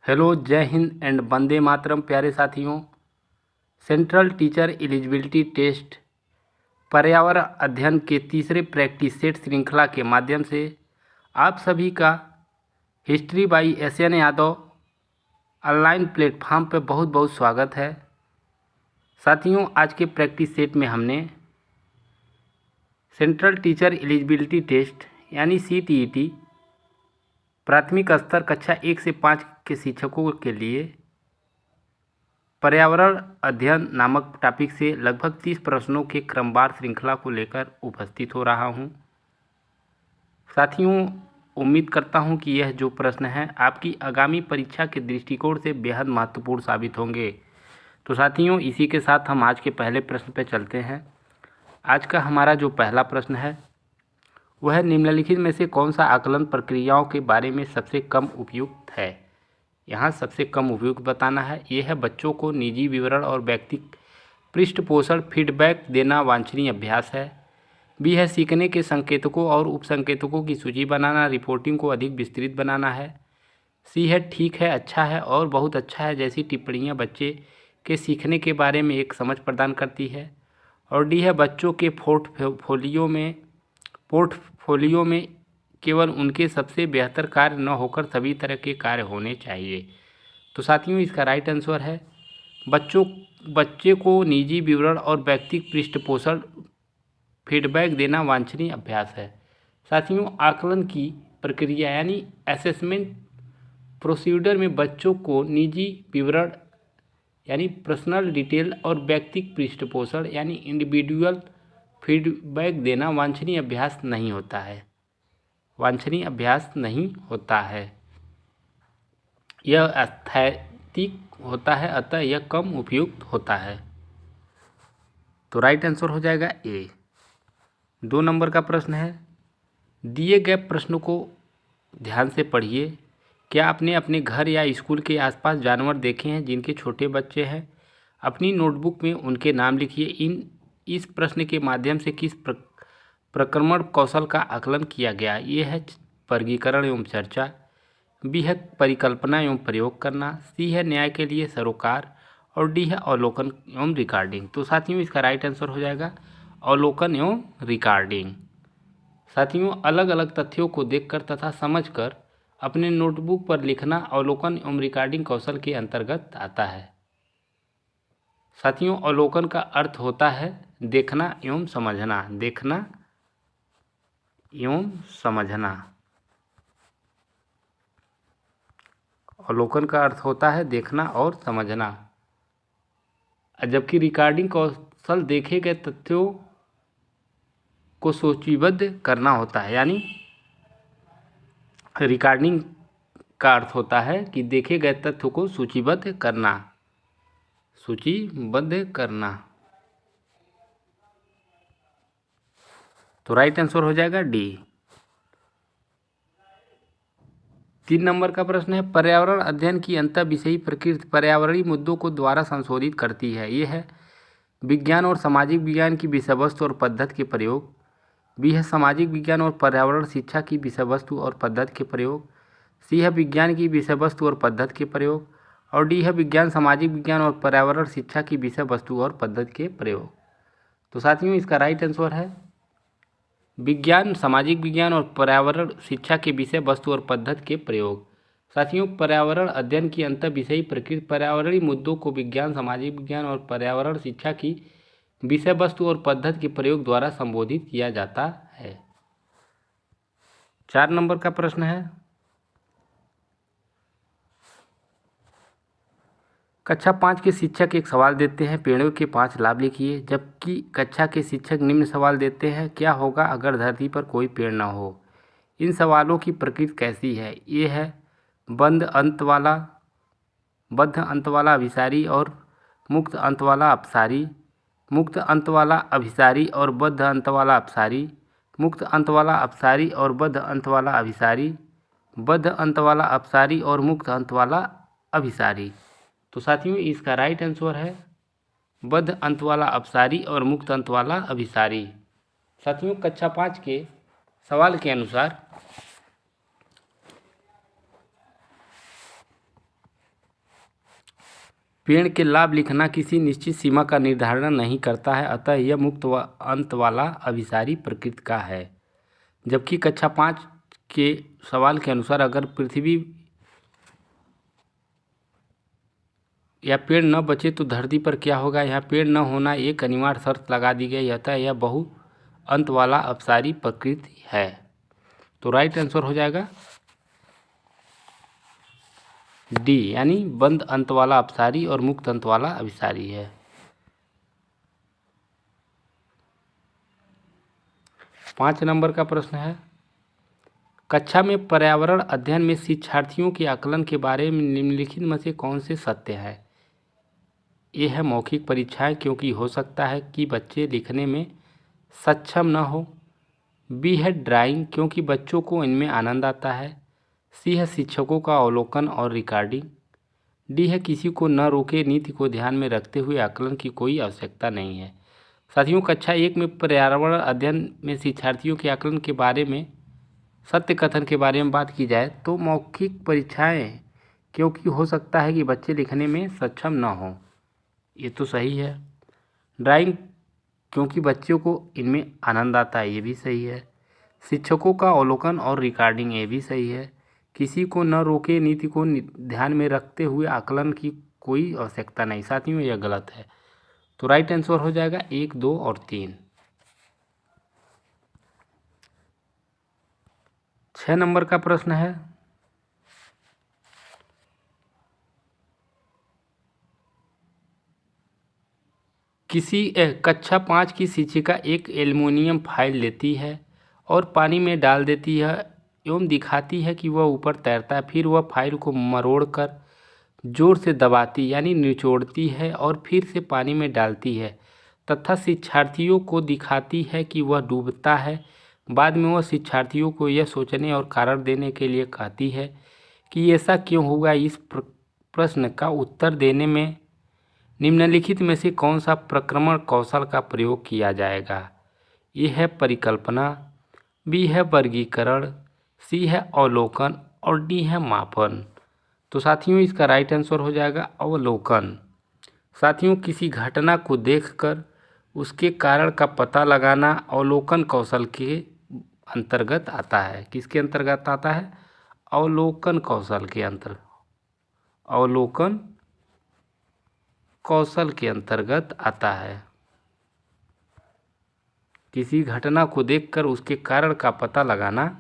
Hello, जय Hind and Vande Mataram. प्यारे साथियों, सेंट्रल टीचर एलिजिबिलिटी टेस्ट पर्यावरण अध्ययन के तीसरे प्रैक्टिस सेट श्रृंखला के माध्यम से आप सभी का history by SN. Yadav online platform पर बहुत बहुत स्वागत है। साथियों, आज के प्रैक्टिस सेट में हमने सेंट्रल टीचर एलिजिबिलिटी टेस्ट यानी CTET प्राथमिक स्तर कक्षा 1 से 5 के शिक्षकों के लिए पर्यावरण अध्ययन नामक टॉपिक से लगभग 30 प्रश्नों के क्रमवार श्रृंखला को लेकर उपस्थित हो रहा हूं। साथियों, उम्मीद करता हूं कि यह जो प्रश्न है आपकी आगामी परीक्षा के दृष्टिकोण से बेहद महत्वपूर्ण साबित होंगे। तो साथियों, इसी के साथ हम आज के पहले प्रश्न पर चलते हैं। आज का हमारा जो पहला प्रश्न है वह निम्नलिखित में से कौन सा आकलन प्रक्रियाओं के बारे में सबसे कम उपयुक्त है। यहाँ सबसे कम उपयुक्त बताना है। यह है बच्चों को निजी विवरण और व्यक्तिगत पृष्ठपोषण फीडबैक देना वांछनीय अभ्यास है। बी है सीखने के संकेतकों और उपसंकेतकों की सूची बनाना, रिपोर्टिंग को अधिक विस्तृत बनाना है। सी है ठीक है, अच्छा है और बहुत अच्छा है जैसी टिप्पणियाँ बच्चे के सीखने के बारे में एक समझ प्रदान करती है। और डी है बच्चों के पोर्टफोलियो में केवल उनके सबसे बेहतर कार्य न होकर सभी तरह के कार्य होने चाहिए। तो साथियों, इसका राइट आंसर है बच्चे को निजी विवरण और व्यक्तिगत पृष्ठपोषण फीडबैक देना वांछनीय अभ्यास है। साथियों, आकलन की प्रक्रिया यानी असेसमेंट प्रोसीजर में बच्चों को निजी विवरण यानी पर्सनल डिटेल और व्यक्तिगत पृष्ठपोषण यानी इंडिविजुअल फीडबैक देना वांछनीय अभ्यास नहीं होता है। यह अस्थैतिक होता है, अतः यह कम उपयुक्त होता है। तो राइट आंसर हो जाएगा ए। 2 नंबर का प्रश्न है, दिए गए प्रश्नों को ध्यान से पढ़िए। क्या आपने अपने घर या स्कूल के आसपास जानवर देखे हैं जिनके छोटे बच्चे हैं? अपनी नोटबुक में उनके नाम लिखिए। इस प्रश्न के माध्यम से किस प्रक्रमण कौशल का आकलन किया गया? ये है वर्गीकरण एवं चर्चा। बी है परिकल्पना एवं प्रयोग करना। सी है न्याय के लिए सरोकार और डी है अवलोकन एवं रिकॉर्डिंग। तो साथियों, इसका राइट आंसर हो जाएगा अवलोकन एवं रिकॉर्डिंग। साथियों, अलग अलग तथ्यों को देखकर तथा समझकर अपने नोटबुक पर लिखना अवलोकन एवं रिकॉर्डिंग कौशल के अंतर्गत आता है। साथियों, अवलोकन का अर्थ होता है देखना एवं समझना। अवलोकन का अर्थ होता है देखना और समझना, जबकि रिकॉर्डिंग कौशल देखे गए तथ्यों को सूचीबद्ध करना होता है। यानी रिकॉर्डिंग का अर्थ होता है कि देखे गए तथ्य को सूचीबद्ध करना। तो राइट आंसर हो जाएगा डी। 3 नंबर का प्रश्न है, पर्यावरण अध्ययन की अंतःविषयी प्रकृति पर्यावरणीय मुद्दों को द्वारा संशोधित करती है। ये है विज्ञान और सामाजिक विज्ञान की विषय वस्तु और पद्धति के प्रयोग। बी है सामाजिक विज्ञान और पर्यावरण शिक्षा की विषय वस्तु और पद्धति के प्रयोग। सी है विज्ञान की विषय वस्तु और पद्धति के प्रयोग। और डी है विज्ञान सामाजिक विज्ञान और पर्यावरण शिक्षा की विषय वस्तु और पद्धति के प्रयोग। तो साथियों, इसका राइट आंसर है विज्ञान सामाजिक विज्ञान और पर्यावरण शिक्षा के विषय वस्तु और पद्धति के प्रयोग। साथियों, पर्यावरण अध्ययन की अंतःविषयी प्रकृति पर्यावरणीय मुद्दों को विज्ञान सामाजिक विज्ञान और पर्यावरण शिक्षा की विषय वस्तु और पद्धति के प्रयोग द्वारा संबोधित किया जाता है। 4 नंबर का प्रश्न है, कक्षा 5 के शिक्षक एक सवाल देते हैं, पेड़ों के 5 लाभ लिखिए। जबकि कक्षा के शिक्षक निम्न सवाल देते हैं, क्या होगा अगर धरती पर कोई पेड़ न हो? इन सवालों की प्रकृति कैसी है? ये है बद्ध अंत वाला अभिसारी और मुक्त अंत वाला अपसारी, मुक्त अंत वाला अभिसारी और बद्ध अंत वाला अपसारी, मुक्त अंत वाला अपसारी और बद्ध अंत वाला अभिसारी, बद्ध अंत वाला अपसारी और मुक्त अंत वाला अभिसारी। तो साथियों, इसका राइट आंसर है बद्ध अंत वाला अपसारी और मुक्त अंत वाला अभिसारी। साथियों, कक्षा 5 के सवाल के अनुसार पेड़ के लाभ लिखना किसी निश्चित सीमा का निर्धारण नहीं करता है, अतः यह मुक्त व अंत वाला अभिसारी प्रकृति का है। जबकि कक्षा 5 के सवाल के अनुसार अगर पृथ्वी या पेड़ न बचे तो धरती पर क्या होगा, यहाँ पेड़ न होना एक अनिवार्य शर्त लगा दी गई, अतः यह बहु अंत वाला अपसारी प्रकृति है। तो राइट आंसर हो जाएगा डी, यानी बंद अंत वाला अपसारी और मुक्त अंत वाला अभिसारी है। 5 नंबर का प्रश्न है, कक्षा में पर्यावरण अध्ययन में शिक्षार्थियों के आकलन के बारे में निम्नलिखित में से कौन से सत्य है। ए है मौखिक परीक्षाएं, क्योंकि हो सकता है कि बच्चे लिखने में सक्षम न हो। बी है ड्राइंग, क्योंकि बच्चों को इनमें आनंद आता है। सी है शिक्षकों का अवलोकन और रिकॉर्डिंग। डी है किसी को न रोके, नीति को ध्यान में रखते हुए आकलन की कोई आवश्यकता नहीं है। साथियों, कक्षा 1 में पर्यावरण अध्ययन में शिक्षार्थियों के आकलन के बारे में सत्य कथन के बारे में बात की जाए तो मौखिक परीक्षाएं, क्योंकि हो सकता है कि बच्चे लिखने में सक्षम न हों, ये तो सही है। ड्राइंग, क्योंकि बच्चों को इनमें आनंद आता है, ये भी सही है। शिक्षकों का अवलोकन और रिकॉर्डिंग, ये भी सही है। किसी को न रोके, नीति को ध्यान में रखते हुए आकलन की कोई आवश्यकता नहीं। साथियों, यह गलत है। तो राइट आंसर हो जाएगा 1, 2 और 3। 6 नंबर का प्रश्न है, कक्षा 5 की शिक्षिका एक एल्युमिनियम फाइल लेती है और पानी में डाल देती है एवं दिखाती है कि वह ऊपर तैरता है। फिर वह फाइल को मरोड़कर जोर से दबाती यानी निचोड़ती है और फिर से पानी में डालती है तथा शिक्षार्थियों को दिखाती है कि वह डूबता है। बाद में वह शिक्षार्थियों को यह सोचने और कारण देने के लिए कहती है कि ऐसा क्यों हुआ। इस प्रश्न का उत्तर देने में निम्नलिखित में से कौन सा प्रक्रमण कौशल का प्रयोग किया जाएगा। ये है परिकल्पना, बी है वर्गीकरण, सी है अवलोकन और डी है मापन। तो साथियों, इसका राइट आंसर हो जाएगा अवलोकन। साथियों, किसी घटना को देखकर उसके कारण का पता लगाना अवलोकन कौशल के अंतर्गत आता है। किसके अंतर्गत आता है? अवलोकन कौशल के अंतर्गत, अवलोकन कौशल के अंतर्गत आता है। किसी घटना को देखकर उसके कारण का पता लगाना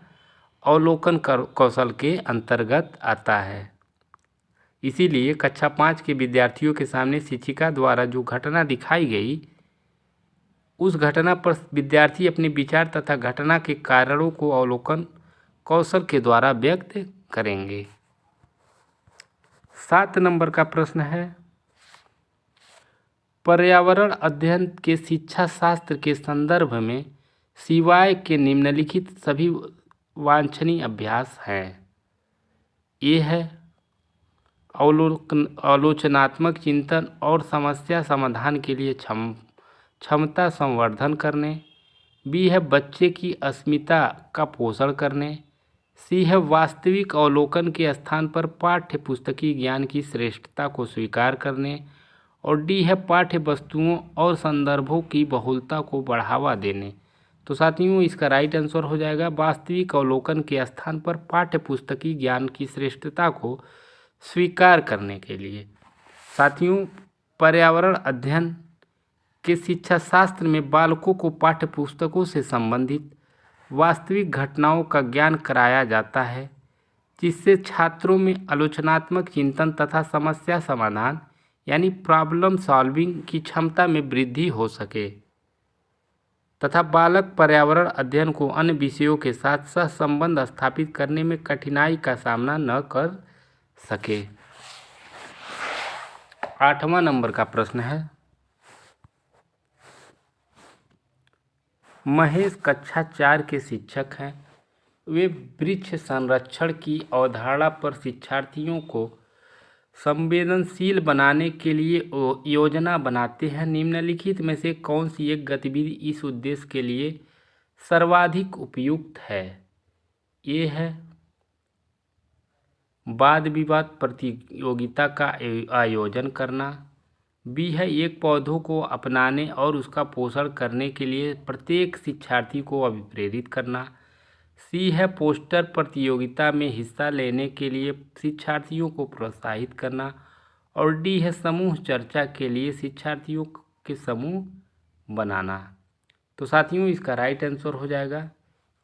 अवलोकन कौशल के अंतर्गत आता है। इसीलिए कक्षा 5 के विद्यार्थियों के सामने शिक्षिका द्वारा जो घटना दिखाई गई, उस घटना पर विद्यार्थी अपने विचार तथा घटना के कारणों को अवलोकन कौशल के द्वारा व्यक्त करेंगे। 7 नंबर का प्रश्न है, पर्यावरण अध्ययन के शिक्षा शास्त्र के संदर्भ में सिवाय के निम्नलिखित सभी वांछनीय अभ्यास हैं। ये है आलोचनात्मक चिंतन और समस्या समाधान के लिए क्षमता संवर्धन करने। बी है बच्चे की अस्मिता का पोषण करने। सी है वास्तविक अवलोकन के स्थान पर पाठ्य पुस्तकीय ज्ञान की श्रेष्ठता को स्वीकार करने। और डी है पाठ्य वस्तुओं और संदर्भों की बहुलता को बढ़ावा देने। तो साथियों, इसका राइट आंसर हो जाएगा वास्तविक अवलोकन के स्थान पर पाठ्य पुस्तकीय ज्ञान की श्रेष्ठता को स्वीकार करने के लिए। साथियों, पर्यावरण अध्ययन के शिक्षा शास्त्र में बालकों को पाठ्य पुस्तकों से संबंधित वास्तविक घटनाओं का ज्ञान कराया जाता है, जिससे छात्रों में आलोचनात्मक चिंतन तथा समस्या समाधान यानी प्रॉब्लम सॉल्विंग की क्षमता में वृद्धि हो सके तथा बालक पर्यावरण अध्ययन को अन्य विषयों के साथ सहसंबंध स्थापित करने में कठिनाई का सामना न कर सके। 8वां नंबर का प्रश्न है, महेश कक्षा 4 के शिक्षक हैं। वे वृक्ष संरक्षण की अवधारणा पर शिक्षार्थियों को संवेदनशील बनाने के लिए योजना बनाते हैं। निम्नलिखित में से कौन सी एक गतिविधि इस उद्देश्य के लिए सर्वाधिक उपयुक्त है। ये है वाद विवाद प्रतियोगिता का आयोजन करना। बी है एक पौधों को अपनाने और उसका पोषण करने के लिए प्रत्येक शिक्षार्थी को अभिप्रेरित करना। सी है पोस्टर प्रतियोगिता में हिस्सा लेने के लिए शिक्षार्थियों को प्रोत्साहित करना। और डी है समूह चर्चा के लिए शिक्षार्थियों के समूह बनाना। तो साथियों इसका राइट आंसर हो जाएगा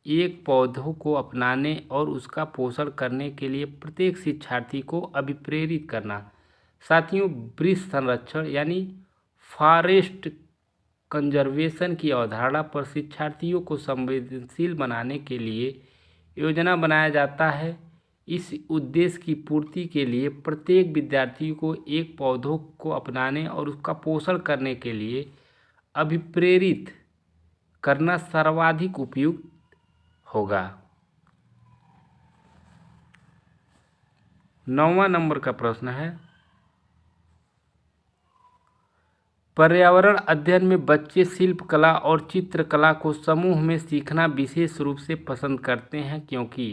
एक पौधों को अपनाने और उसका पोषण करने के लिए प्रत्येक शिक्षार्थी को अभिप्रेरित करना। साथियों वृक्ष संरक्षण यानी फॉरेस्ट कंजर्वेशन की अवधारणा पर शिक्षार्थियों को संवेदनशील बनाने के लिए योजना बनाया जाता है। इस उद्देश्य की पूर्ति के लिए प्रत्येक विद्यार्थी को एक पौधों को अपनाने और उसका पोषण करने के लिए अभिप्रेरित करना सर्वाधिक उपयुक्त होगा। 9वां नंबर का प्रश्न है पर्यावरण अध्ययन में बच्चे शिल्पकला और चित्रकला को समूह में सीखना विशेष रूप से पसंद करते हैं क्योंकि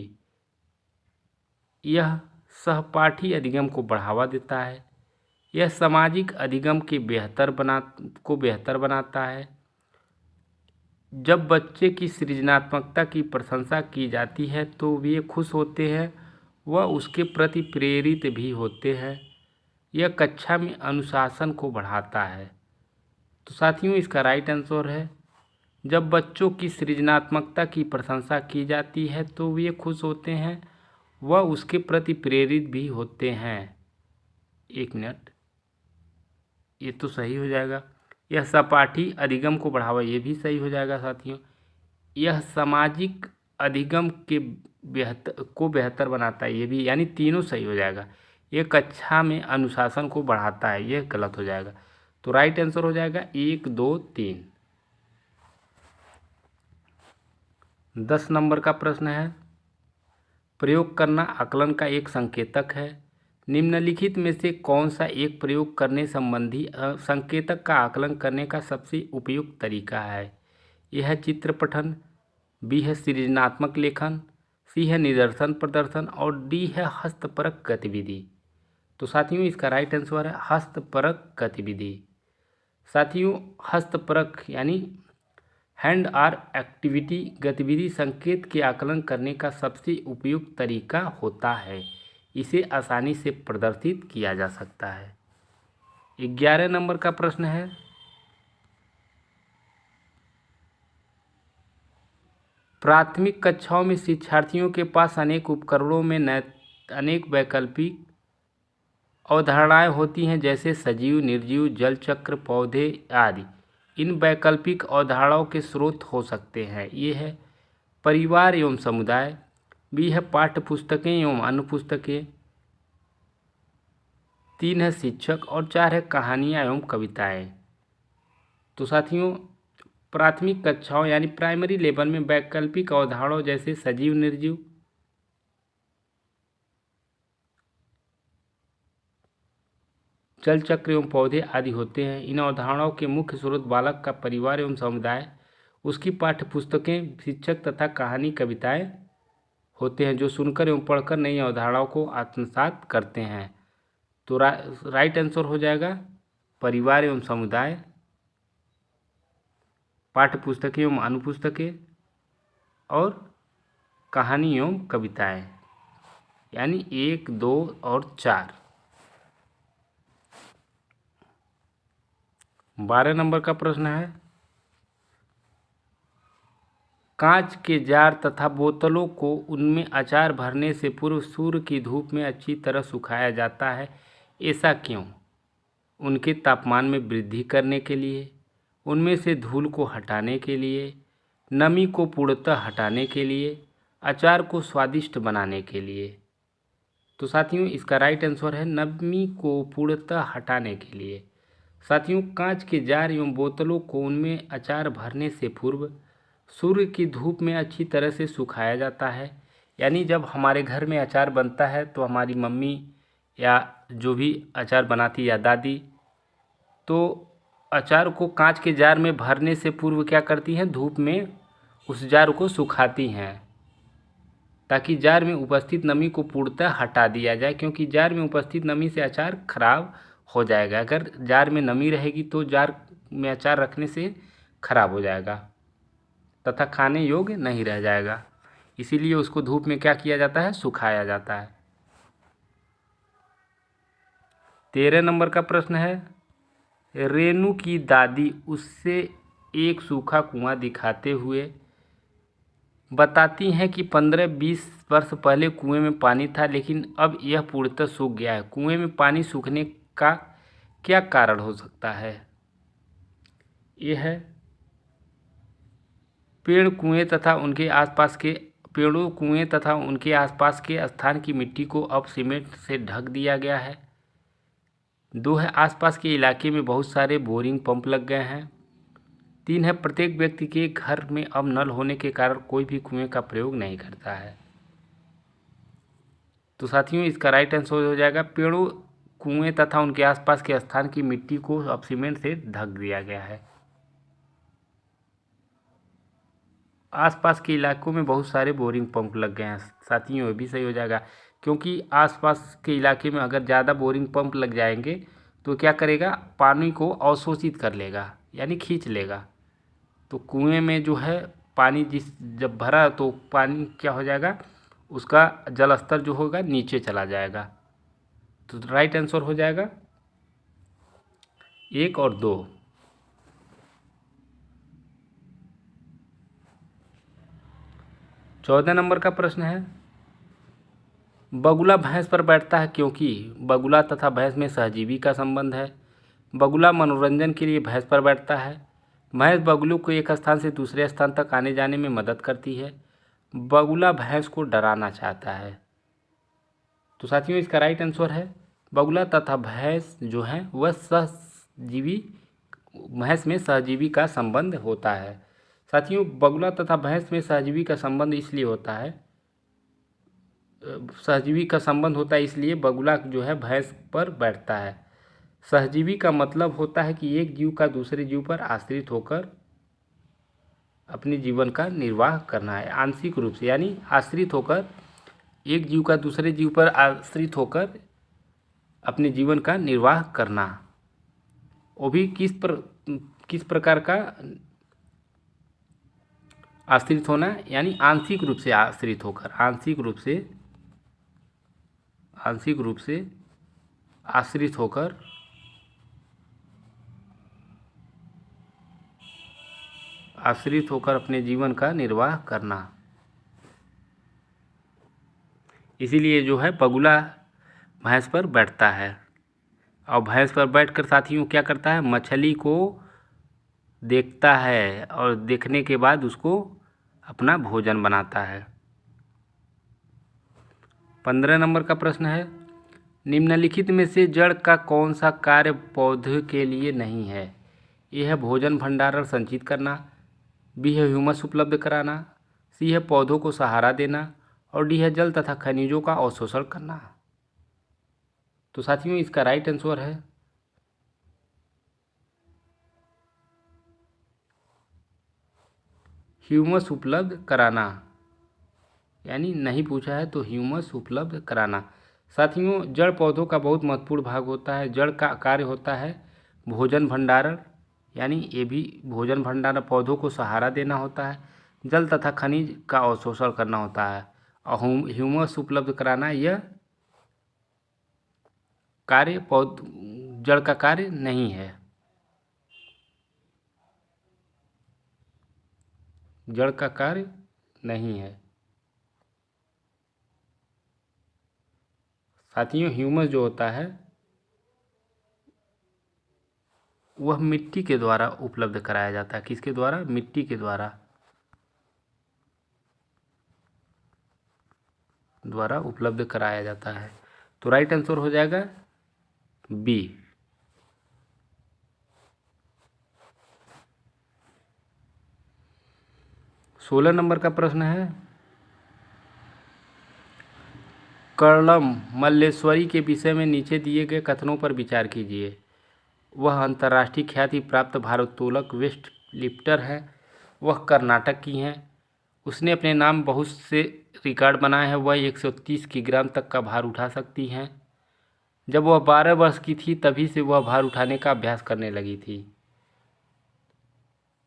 यह सहपाठी अधिगम को बढ़ावा देता है, यह सामाजिक अधिगम के बेहतर बनाता है। जब बच्चे की सृजनात्मकता की प्रशंसा की जाती है तो वे खुश होते हैं, वह उसके प्रति प्रेरित भी होते हैं। यह कक्षा में अनुशासन को बढ़ाता है। तो साथियों इसका राइट आंसर है जब बच्चों की सृजनात्मकता की प्रशंसा की जाती है तो वे खुश होते हैं, वह उसके प्रति प्रेरित भी होते हैं। एक मिनट, ये तो सही हो जाएगा। यह सहपाठी अधिगम को बढ़ावा, ये भी सही हो जाएगा साथियों। यह सामाजिक अधिगम के बेहतर बनाता है, ये भी, यानी तीनों सही हो जाएगा। ये कक्षा में अनुशासन को बढ़ाता है, यह गलत हो जाएगा। तो राइट आंसर हो जाएगा 1, 2, 3। 10 नंबर का प्रश्न है प्रयोग करना आकलन का एक संकेतक है। निम्नलिखित में से कौन सा एक प्रयोग करने संबंधी संकेतक का आकलन करने का सबसे उपयुक्त तरीका है? यह है चित्र पठन, बी है सृजनात्मक लेखन, सी है निदर्शन प्रदर्शन और डी है हस्तपरक गतिविधि। तो साथियों इसका राइट आंसर है हस्तपरक गतिविधि। साथियों हस्तपरक यानी हैंड आर एक्टिविटी गतिविधि संकेत के आकलन करने का सबसे उपयुक्त तरीका होता है। इसे आसानी से प्रदर्शित किया जा सकता है। 11 नंबर का प्रश्न है प्राथमिक कक्षाओं में शिक्षार्थियों के पास अनेक उपकरणों में अनेक वैकल्पिक अवधारणाएं होती हैं जैसे सजीव, निर्जीव, जल चक्र, पौधे आदि। इन वैकल्पिक अवधारणाओं के स्रोत हो सकते हैं। ये है परिवार एवं समुदाय, बी है पाठ्य पुस्तकें एवं अन्य पुस्तकें, 3 है शिक्षक और 4 है कहानियाँ एवं कविताएं। तो साथियों प्राथमिक कक्षाओं यानी प्राइमरी लेवल में वैकल्पिक अवधारणाओं जैसे सजीव, निर्जीव, जल चक्र एवं पौधे आदि होते हैं। इन अवधारणाओं के मुख्य स्रोत बालक का परिवार एवं समुदाय, उसकी पाठ्य पुस्तकें, शिक्षक तथा कहानी कविताएं होते हैं जो सुनकर एवं पढ़कर नई अवधारणाओं को आत्मसात करते हैं। तो राइट आंसर हो जाएगा परिवार एवं समुदाय, पाठ्य पुस्तकें एवं अनुपुस्तकें और कहानी एवं कविताएं, यानी 1, 2 और 4। 12 नंबर का प्रश्न है कांच के जार तथा बोतलों को उनमें अचार भरने से पूर्व सूर्य की धूप में अच्छी तरह सुखाया जाता है, ऐसा क्यों? उनके तापमान में वृद्धि करने के लिए, उनमें से धूल को हटाने के लिए, नमी को पूर्णतः हटाने के लिए, अचार को स्वादिष्ट बनाने के लिए। तो साथियों इसका राइट आंसर है नमी को पूर्णतः हटाने के लिए। साथियों कांच के जार एवं बोतलों को उनमें अचार भरने से पूर्व सूर्य की धूप में अच्छी तरह से सुखाया जाता है। यानी जब हमारे घर में अचार बनता है तो हमारी मम्मी या जो भी अचार बनाती या दादी, तो अचार को कांच के जार में भरने से पूर्व क्या करती हैं, धूप में उस जार को सुखाती हैं ताकि जार में उपस्थित नमी को पूर्णतः हटा दिया जाए, क्योंकि जार में उपस्थित नमी से अचार खराब हो जाएगा। अगर जार में नमी रहेगी तो जार में अचार रखने से खराब हो जाएगा तथा खाने योग्य नहीं रह जाएगा। इसीलिए उसको धूप में क्या किया जाता है, सुखाया जाता है। 13 नंबर का प्रश्न है, रेणु की दादी उससे एक सूखा कुआं दिखाते हुए बताती हैं कि 15-20 वर्ष पहले कुएं में पानी था, लेकिन अब यह पूर्णतः सूख गया है। कुएं में पानी सूखने का क्या कारण हो सकता है? यह है पेड़ों कुएं तथा उनके आसपास के स्थान की मिट्टी को अब सीमेंट से ढक दिया गया है। 2 है आसपास के इलाके में बहुत सारे बोरिंग पंप लग गए हैं। 3 है प्रत्येक व्यक्ति के घर में अब नल होने के कारण कोई भी कुएं का प्रयोग नहीं करता है। तो साथियों इसका राइट आंसर हो जाएगा पेड़ों कुएं तथा उनके आसपास के स्थान की मिट्टी को अब सीमेंट से ढक दिया गया है। आसपास के इलाकों में बहुत सारे बोरिंग पंप लग गए हैं। साथियों ये भी सही हो जाएगा, क्योंकि आसपास के इलाके में अगर ज़्यादा बोरिंग पंप लग जाएंगे तो क्या करेगा, पानी को अवशोषित कर लेगा, यानी खींच लेगा। तो कुएं में जो है पानी जब भरा तो पानी क्या हो जाएगा, उसका जल स्तर जो होगा नीचे चला जाएगा। तो राइट आंसर हो जाएगा 1 और 2। 14 नंबर का प्रश्न है, बगुला भैंस पर बैठता है क्योंकि बगुला तथा भैंस में सहजीवी का संबंध है। बगुला मनोरंजन के लिए भैंस पर बैठता है। भैंस बगुलों को एक स्थान से दूसरे स्थान तक आने जाने में मदद करती है। बगुला भैंस को डराना चाहता है। तो साथियों इसका राइट आंसर है बगुला तथा भैंस जो है वह सहजीवी, भैंस में सहजीवी का संबंध होता है। साथियों बगुला तथा भैंस में सहजीवी का संबंध इसलिए होता है, इसलिए बगुला जो है भैंस पर बैठता है। सहजीवी का मतलब होता है कि एक जीव का दूसरे जीव पर आश्रित होकर अपने जीवन का निर्वाह करना है। आंशिक रूप से, यानी आश्रित होकर, एक जीव का दूसरे जीव पर आश्रित होकर अपने जीवन का निर्वाह करना। वो भी किस प्रकार का आश्रित होना, यानी आंशिक रूप से आश्रित होकर, आंशिक रूप से आश्रित होकर अपने जीवन का निर्वाह करना। इसीलिए जो है बगुला भैंस पर बैठता है। और भैंस पर बैठकर साथियों क्या करता है, मछली को देखता है और देखने के बाद उसको अपना भोजन बनाता है। 15 नंबर का प्रश्न है, निम्नलिखित में से जड़ का कौन सा कार्य पौधे के लिए नहीं है? यह है भोजन भंडारण संचित करना, बी है ह्यूमस उपलब्ध कराना, सी है पौधों को सहारा देना, और डी है जल तथा खनिजों का अवशोषण करना। तो साथियों इसका राइट आंसर है ह्यूमस उपलब्ध कराना, यानी नहीं पूछा है तो ह्यूमस उपलब्ध कराना। साथियों जड़ पौधों का बहुत महत्वपूर्ण भाग होता है। जड़ का कार्य होता है भोजन भंडारण, यानी ये भी भोजन भंडारण, पौधों को सहारा देना होता है, जल तथा खनिज का अवशोषण करना होता है, और ह्यूमस उपलब्ध कराना यह कार्य जड़ का कार्य नहीं है। जड़ का कार्य नहीं है। साथियों ह्यूमस जो होता है वह मिट्टी के द्वारा उपलब्ध कराया जाता है। किसके द्वारा? मिट्टी के द्वारा उपलब्ध कराया जाता है। तो राइट आंसर हो जाएगा बी। 16 नंबर का प्रश्न है, कर्णम मल्लेश्वरी के विषय में नीचे दिए गए कथनों पर विचार कीजिए। वह अंतर्राष्ट्रीय ख्याति प्राप्त भारोत्तोलक वेस्ट लिफ्टर हैं। वह कर्नाटक की हैं। उसने अपने नाम बहुत से रिकॉर्ड बनाए हैं। वह 130 किलोग्राम तक का भार उठा सकती हैं। जब वह 12 वर्ष की थी तभी से वह भार उठाने का अभ्यास करने लगी थी।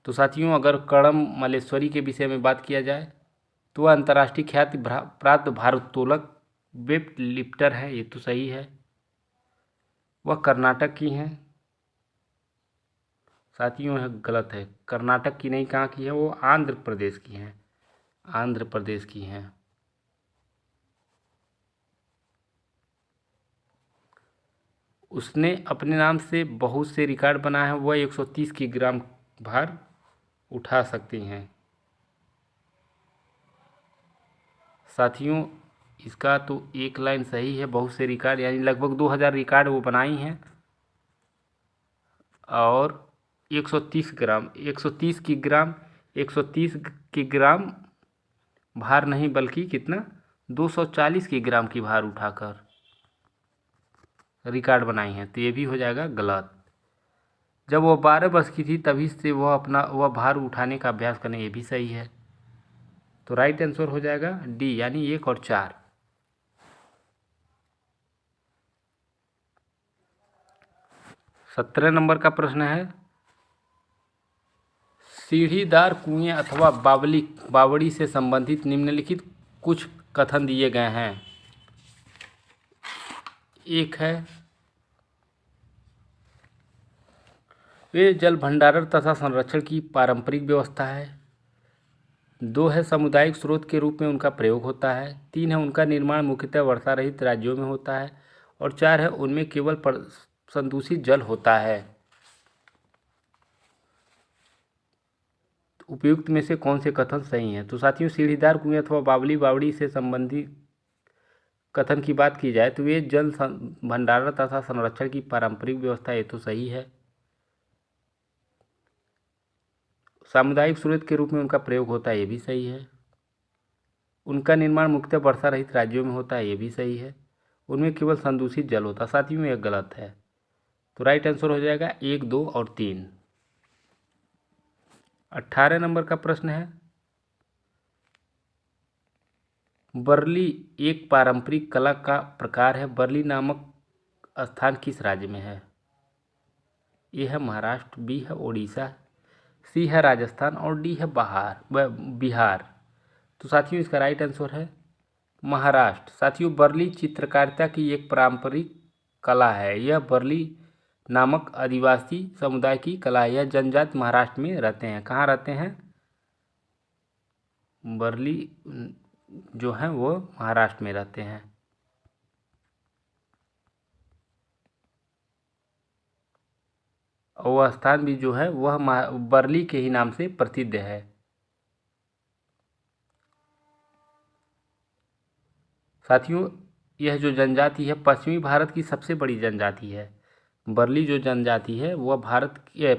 तो साथियों, अगर कर्णम मल्लेश्वरी के विषय में बात किया जाए तो वह अंतर्राष्ट्रीय ख्याति प्राप्त भारोत्तोलक वेट लिफ्टर है, ये तो सही है। वह कर्नाटक की हैं। साथियों, यह गलत है, कर्नाटक की नहीं, कहाँ की है, वो आंध्र प्रदेश की हैं। आंध्र प्रदेश की हैं। उसने अपने नाम से बहुत से रिकॉर्ड बनाए हैं। वह 130 किलोग्राम भार उठा सकती हैं। साथियों, इसका तो एक लाइन सही है, बहुत से रिकॉर्ड, यानी लगभग 2000 रिकॉर्ड वो बनाई हैं। और 130 ग्राम 130 किलोग्राम 130 किलोग्राम भार नहीं, बल्कि कितना, 240 किलोग्राम की भार उठाकर रिकॉर्ड बनाई हैं। तो ये भी हो जाएगा गलत। जब वह 12 वर्ष की थी तभी से वह भार उठाने का अभ्यास करने, ये भी सही है। तो राइट आंसर हो जाएगा डी, यानी 1 और 4। 17 नंबर का प्रश्न है, सीढ़ीदार कुएं अथवा बावड़ी से संबंधित निम्नलिखित कुछ कथन दिए गए हैं। एक है, वे जल भंडारण तथा संरक्षण की पारंपरिक व्यवस्था है। 2 है, सामुदायिक स्रोत के रूप में उनका प्रयोग होता है। 3 है, उनका निर्माण मुख्यतः वर्षा रहित राज्यों में होता है। और 4 है, उनमें केवल संदूषित जल होता है। उपयुक्त में से कौन से कथन सही हैं? तो साथियों, सीढ़ीदार कुएं अथवा बावड़ी से संबंधित कथन की बात की जाए तो वे जल भंडारण तथा संरक्षण की पारंपरिक व्यवस्था, ये तो सही है। सामुदायिक स्रोत के रूप में उनका प्रयोग होता है, ये भी सही है। उनका निर्माण मुख्यतः वर्षा रहित राज्यों में होता है, ये भी सही है। उनमें केवल संदूषित जल होता है। साथियों, यह गलत है। तो राइट आंसर हो जाएगा 1, 2 और 3। 18 नंबर का प्रश्न है, बरली एक पारंपरिक कला का प्रकार है। बरली नामक स्थान किस राज्य में है? ए है महाराष्ट्र, बी है ओडिशा, सी है राजस्थान और डी है बिहार। तो साथियों, इसका राइट आंसर है महाराष्ट्र। साथियों, बरली चित्रकारिता की एक पारंपरिक कला है। यह बरली नामक आदिवासी समुदाय की कला है। यह जनजाति महाराष्ट्र में रहते हैं। कहाँ रहते हैं? बरली जो हैं वो महाराष्ट्र में रहते हैं। और वह स्थान भी जो है वह बरली के ही नाम से प्रसिद्ध है। साथियों, यह जो जनजाति है पश्चिमी भारत की सबसे बड़ी जनजाति है। बरली जो जनजाति है वह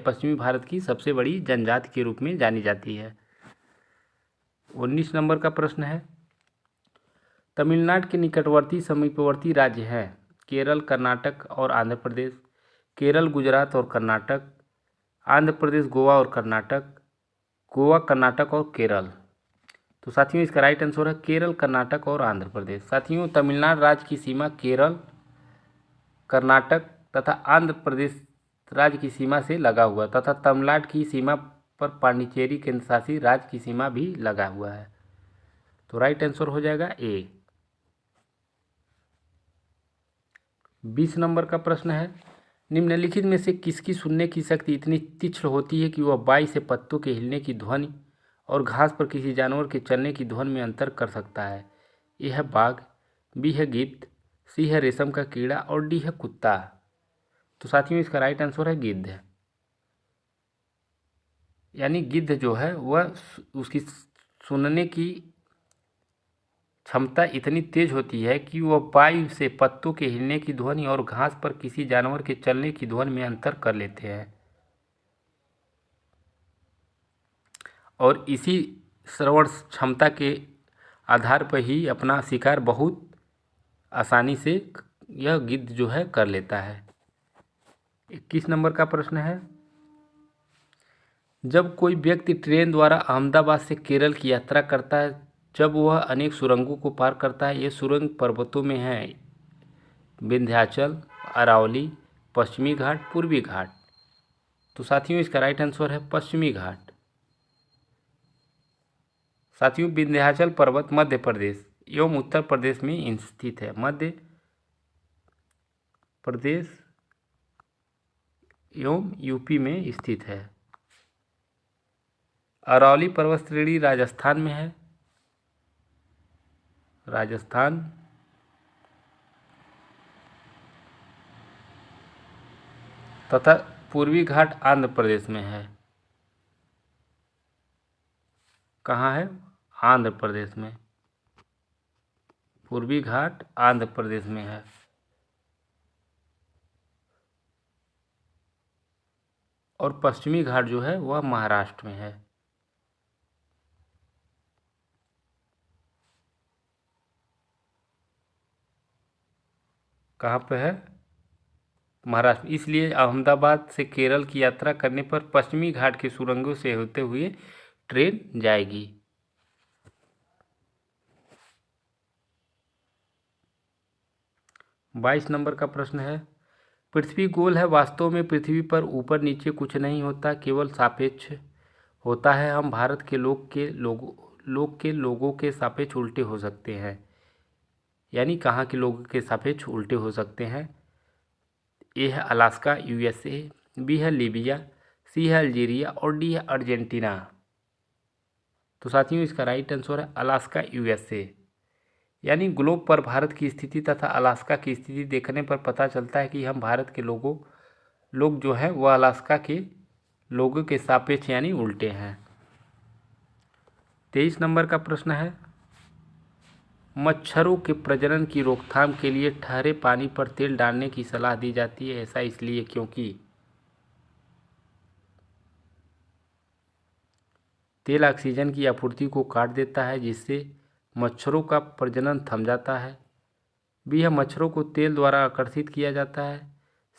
पश्चिमी भारत की सबसे बड़ी जनजाति के रूप में जानी जाती है। 19 नंबर का प्रश्न है, तमिलनाडु के निकटवर्ती समीपवर्ती राज्य हैं केरल, कर्नाटक और आंध्र प्रदेश। केरल, गुजरात और कर्नाटक। आंध्र प्रदेश, गोवा और कर्नाटक। गोवा, कर्नाटक और केरल। तो साथियों, इसका राइट आंसर है केरल, कर्नाटक और आंध्र प्रदेश। साथियों, तमिलनाडु राज्य की सीमा केरल, कर्नाटक तथा आंध्र प्रदेश राज्य की सीमा से लगा हुआ तथा तमिलनाडु की सीमा पर पांडिचेरी केंद्र शासित राज्य की सीमा भी लगा हुआ है। तो राइट आंसर हो जाएगा ए। 20 नंबर का प्रश्न है, निम्नलिखित में से किसकी सुनने की शक्ति इतनी तीक्ष्ण होती है कि वह बाई से पत्तों के हिलने की ध्वनि और घास पर किसी जानवर के चलने की ध्वनि में अंतर कर सकता है? ए है बाघ, बी है गिद्ध, सी है रेशम का कीड़ा और डी है कुत्ता। तो साथियों, इसका राइट आंसर है गिद्ध। यानी गिद्ध जो है वह उसकी सुनने की क्षमता इतनी तेज होती है कि वह वायु से पत्तों के हिलने की ध्वनि और घास पर किसी जानवर के चलने की ध्वनि में अंतर कर लेते हैं। और इसी श्रवण क्षमता के आधार पर ही अपना शिकार बहुत आसानी से यह गिद्ध जो है कर लेता है। 21 नंबर का प्रश्न है, जब कोई व्यक्ति ट्रेन द्वारा अहमदाबाद से केरल की यात्रा करता है, जब वह अनेक सुरंगों को पार करता है। ये सुरंग पर्वतों में है, विंध्याचल, अरावली, पश्चिमी घाट, पूर्वी घाट। तो साथियों इसका राइट आंसर है पश्चिमी घाट। साथियों विंध्याचल पर्वत मध्य प्रदेश एवं उत्तर प्रदेश में स्थित है। मध्य प्रदेश एवं यूपी में स्थित है। अरावली पर्वत श्रेणी राजस्थान में है। राजस्थान तथा पूर्वी घाट आंध्र प्रदेश में है। कहाँ है? आंध्र प्रदेश में। पूर्वी घाट आंध्र प्रदेश में है। और पश्चिमी घाट जो है वह महाराष्ट्र में है। कहाँ पे है? महाराष्ट्र। इसलिए अहमदाबाद से केरल की यात्रा करने पर पश्चिमी घाट की सुरंगों से होते हुए ट्रेन जाएगी। बाईस नंबर का प्रश्न है, पृथ्वी गोल है, वास्तव में पृथ्वी पर ऊपर नीचे कुछ नहीं होता, केवल सापेक्ष होता है। हम भारत के लोगों के सापेक्ष उल्टे हो सकते हैं। यानी कहाँ के लोगों के सापेक्ष उल्टे हो सकते हैं? ए है अलास्का यूएसए, बी है लीबिया, सी है अल्जीरिया और डी है अर्जेंटीना। तो साथियों इसका राइट आंसर है अलास्का यूएसए। यानी ग्लोब पर भारत की स्थिति तथा अलास्का की स्थिति देखने पर पता चलता है कि हम भारत के लोग जो हैं वह अलास्का के लोगों के सापेक्ष यानी उल्टे हैं। 23 नंबर का प्रश्न है, मच्छरों के प्रजनन की रोकथाम के लिए ठहरे पानी पर तेल डालने की सलाह दी जाती है। ऐसा इसलिए क्योंकि तेल ऑक्सीजन की आपूर्ति को काट देता है, जिससे मच्छरों का प्रजनन थम जाता है। बी है मच्छरों को तेल द्वारा आकर्षित किया जाता है।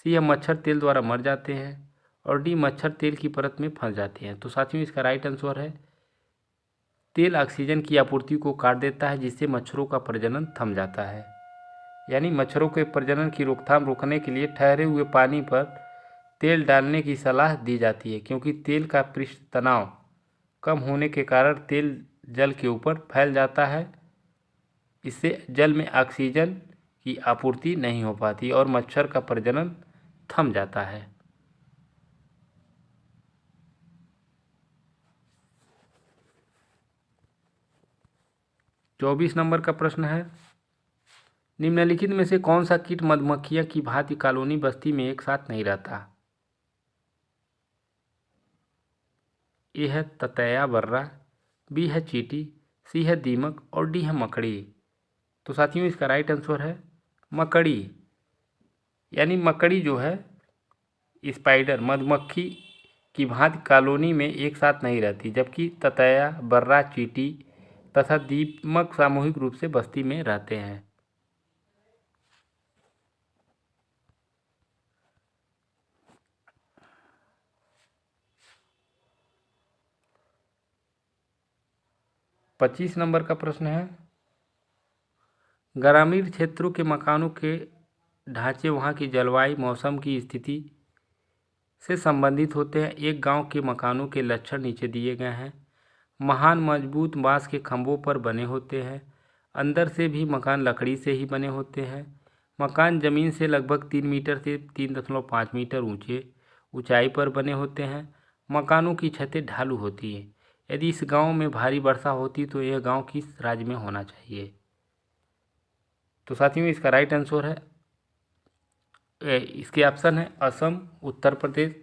सी है मच्छर तेल द्वारा मर जाते हैं। और डी मच्छर तेल की परत में फंस जाते हैं। तो साथियों इसका राइट आंसर है तेल ऑक्सीजन की आपूर्ति को काट देता है, जिससे मच्छरों का प्रजनन थम जाता है। यानी मच्छरों के प्रजनन की रोकथाम रोकने के लिए ठहरे हुए पानी पर तेल डालने की सलाह दी जाती है, क्योंकि तेल का पृष्ठ तनाव कम होने के कारण तेल जल के ऊपर फैल जाता है। इससे जल में ऑक्सीजन की आपूर्ति नहीं हो पाती और मच्छर का प्रजनन थम जाता है। चौबीस नंबर का प्रश्न है, निम्नलिखित में से कौन सा कीट मधुमक्खियां की भांति कॉलोनी बस्ती में एक साथ नहीं रहता? ए है ततैया बर्रा, बी है चींटी, सी है दीमक और डी है मकड़ी। तो साथियों इसका राइट आंसर है मकड़ी। यानी मकड़ी जो है स्पाइडर मधुमक्खी की भांति कॉलोनी में एक साथ नहीं रहती, जबकि ततैया बर्रा चींटी तथा दीमक सामूहिक रूप से बस्ती में रहते हैं। पच्चीस नंबर का प्रश्न है, ग्रामीण क्षेत्रों के मकानों के ढांचे वहाँ की जलवायु मौसम की स्थिति से संबंधित होते हैं। एक गांव के मकानों के लक्षण नीचे दिए गए हैं। महान मजबूत बांस के खंभों पर बने होते हैं। अंदर से भी मकान लकड़ी से ही बने होते हैं। मकान ज़मीन से लगभग 3 मीटर से 3.5 मीटर ऊंचाई पर बने होते हैं। मकानों की छतें ढालू होती हैं। यदि इस गांव में भारी वर्षा होती तो यह गांव किस राज्य में होना चाहिए? तो साथियों इसका राइट आंसर है इसके ऑप्शन है असम, उत्तर प्रदेश,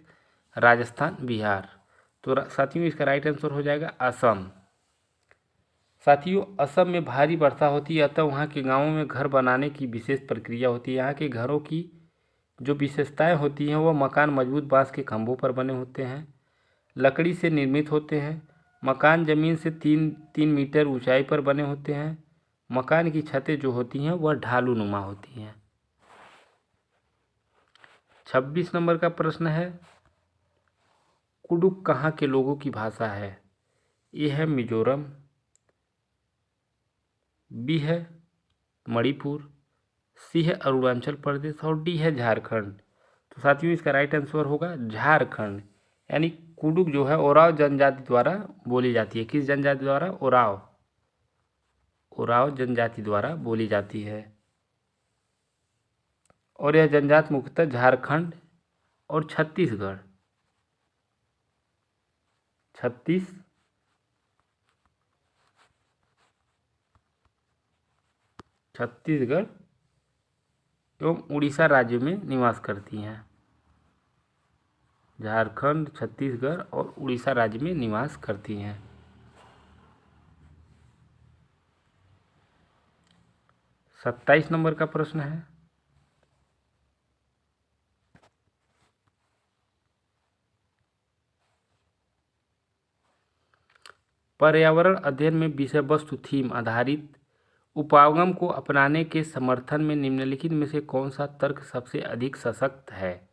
राजस्थान, बिहार। तो साथियों इसका राइट आंसर हो जाएगा असम। साथियों असम में भारी वर्षा होती है, अतः वहाँ के गांवों में घर बनाने की विशेष प्रक्रिया होती है। यहाँ के घरों की जो विशेषताएं होती हैं वह मकान मजबूत बांस के खंभों पर बने होते हैं, लकड़ी से निर्मित होते हैं। मकान ज़मीन से 3 मीटर ऊंचाई पर बने होते हैं। मकान की छतें जो होती हैं वह ढालू नुमा होती हैं। 26 नंबर का प्रश्न है, कुडुक कहाँ के लोगों की भाषा है? ए है मिजोरम, बी है मणिपुर, सी है अरुणाचल प्रदेश और डी है झारखंड। तो साथियों इसका राइट आंसर होगा झारखंड। यानी कुडुक जो है ओराव जनजाति द्वारा बोली जाती है। किस जनजाति द्वारा? ओराव जनजाति द्वारा बोली जाती है। और यह जनजाति मुख्यतः झारखंड और छत्तीसगढ़ एवं उड़ीसा राज्य में निवास करती हैं। झारखंड, छत्तीसगढ़ और उड़ीसा राज्य में निवास करती हैं। 27 नंबर का प्रश्न है, पर्यावरण अध्ययन में विषय वस्तु थीम आधारित उपागम को अपनाने के समर्थन में निम्नलिखित में से कौन सा तर्क सबसे अधिक सशक्त है?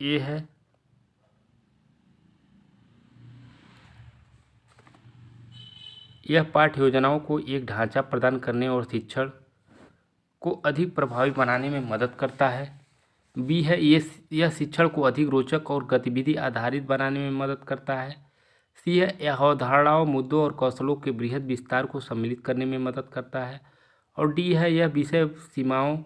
ये है यह पाठ्य योजनाओं को एक ढांचा प्रदान करने और शिक्षण को अधिक प्रभावी बनाने में मदद करता है। बी है यह शिक्षण को अधिक रोचक और गतिविधि आधारित बनाने में मदद करता है। सी है यह अवधारणाओं, मुद्दों और कौशलों के बृहद विस्तार को सम्मिलित करने में मदद करता है। और डी है यह विषय सीमाओं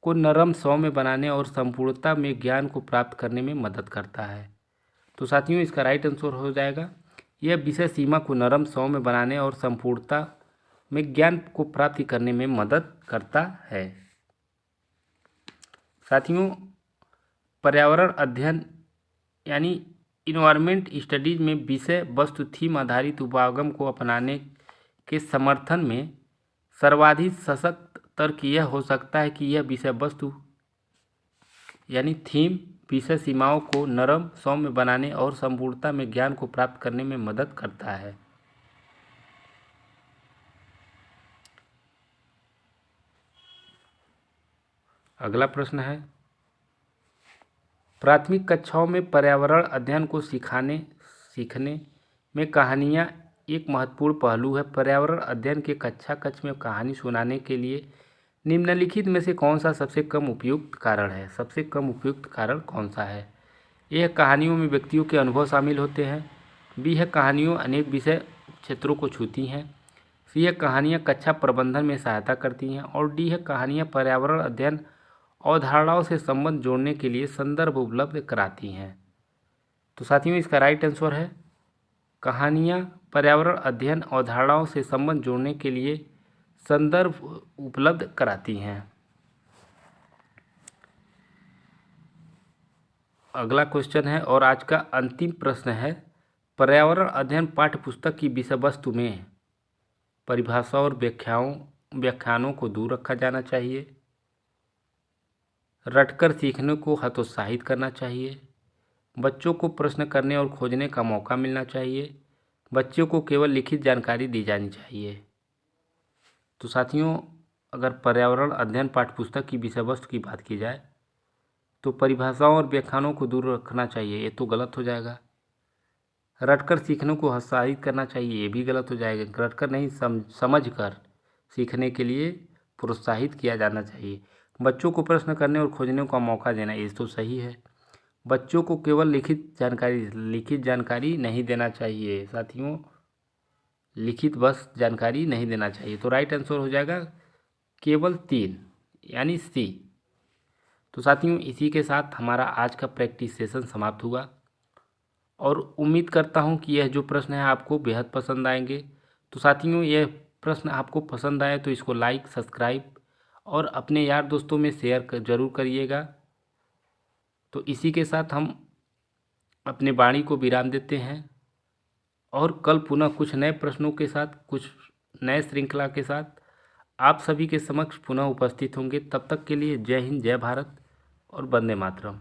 को नरम सौम्य बनाने और संपूर्णता में ज्ञान को प्राप्त करने में मदद करता है। तो साथियों इसका राइट आंसर हो जाएगा यह विषय सीमा को नरम सौम्य बनाने और संपूर्णता में ज्ञान को प्राप्ति करने में मदद करता है। साथियों पर्यावरण अध्ययन यानी इन्वायरमेंट स्टडीज में विषय वस्तु थीम आधारित उपागम को अपनाने के समर्थन में सर्वाधिक सशक्त तर्क यह हो सकता है कि यह विषय वस्तु यानी थीम विषय सीमाओं को नरम सौम्य बनाने और संपूर्णता में ज्ञान को प्राप्त करने में मदद करता है। अगला प्रश्न है, प्राथमिक कक्षाओं में पर्यावरण अध्ययन को सीखने में कहानियाँ एक महत्वपूर्ण पहलू है। पर्यावरण अध्ययन के कक्ष में कहानी सुनाने के लिए निम्नलिखित में से कौन सा सबसे कम उपयुक्त कारण है? सबसे कम उपयुक्त कारण कौन सा है? यह कहानियों में व्यक्तियों के अनुभव शामिल होते हैं। बी है कहानियों अनेक विषय क्षेत्रों को छूती हैं। सी है कहानियाँ कक्षा प्रबंधन में सहायता करती हैं। और डी है कहानियाँ पर्यावरण अध्ययन अवधारणाओं से संबंध जोड़ने के लिए संदर्भ उपलब्ध कराती हैं। तो साथियों इसका राइट आंसर है कहानियाँ पर्यावरण अध्ययन अवधारणाओं से संबंध जोड़ने के लिए संदर्भ उपलब्ध कराती हैं। अगला क्वेश्चन है और आज का अंतिम प्रश्न है, पर्यावरण अध्ययन पाठ्यपुस्तक की विषय वस्तु में परिभाषा और व्याख्यानों को दूर रखा जाना चाहिए, रटकर सीखने को हतोत्साहित करना चाहिए, बच्चों को प्रश्न करने और खोजने का मौका मिलना चाहिए, बच्चों को केवल लिखित जानकारी दी जानी चाहिए। तो साथियों अगर पर्यावरण अध्ययन पाठ्यपुस्तक की विषय वस्तु की बात की जाए तो परिभाषाओं और व्याख्यानों को दूर रखना चाहिए, ये तो गलत हो जाएगा। रटकर सीखने को हतोत्साहित करना चाहिए, ये भी गलत हो जाएगा। रटकर नहीं समझ कर सीखने के लिए प्रोत्साहित किया जाना चाहिए। बच्चों को प्रश्न करने और खोजने का मौका देना, ये तो सही है। बच्चों को केवल लिखित जानकारी नहीं देना चाहिए साथियों, लिखित बस जानकारी नहीं देना चाहिए। तो राइट आंसर हो जाएगा केवल 3 यानी सी। तो साथियों इसी के साथ हमारा आज का प्रैक्टिस सेशन समाप्त हुआ और उम्मीद करता हूं कि यह जो प्रश्न है आपको बेहद पसंद आएंगे। तो साथियों यह प्रश्न आपको पसंद आए तो इसको लाइक, सब्सक्राइब और अपने यार दोस्तों में शेयर जरूर करिएगा। तो इसी के साथ हम अपने वाणी को विराम देते हैं और कल पुनः कुछ नए प्रश्नों के साथ, कुछ नए श्रृंखला के साथ आप सभी के समक्ष पुनः उपस्थित होंगे। तब तक के लिए जय हिंद, जय भारत और वंदे मातरम।